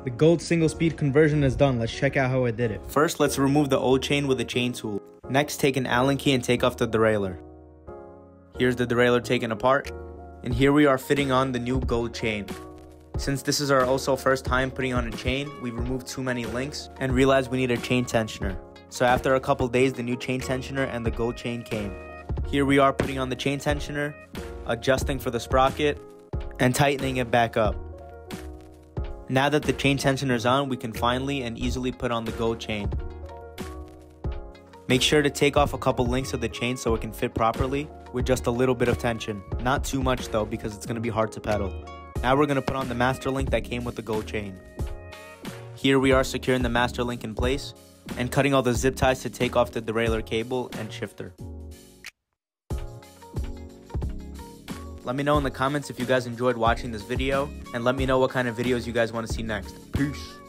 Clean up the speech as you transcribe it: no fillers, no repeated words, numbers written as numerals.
The gold single speed conversion is done. Let's check out how I did it. First, let's remove the old chain with a chain tool. Next, take an Allen key and take off the derailleur. Here's the derailleur taken apart. And here we are fitting on the new gold chain. Since this is our also first time putting on a chain, we removed too many links and realized we need a chain tensioner. So after a couple days, the new chain tensioner and the gold chain came. Here we are putting on the chain tensioner, adjusting for the sprocket, and tightening it back up. Now that the chain tensioner is on, we can finally and easily put on the gold chain. Make sure to take off a couple links of the chain so it can fit properly with just a little bit of tension. Not too much though, because it's going to be hard to pedal. Now we're going to put on the master link that came with the gold chain. Here we are securing the master link in place and cutting all the zip ties to take off the derailleur cable and shifter. Let me know in the comments if you guys enjoyed watching this video, and let me know what kind of videos you guys want to see next. Peace!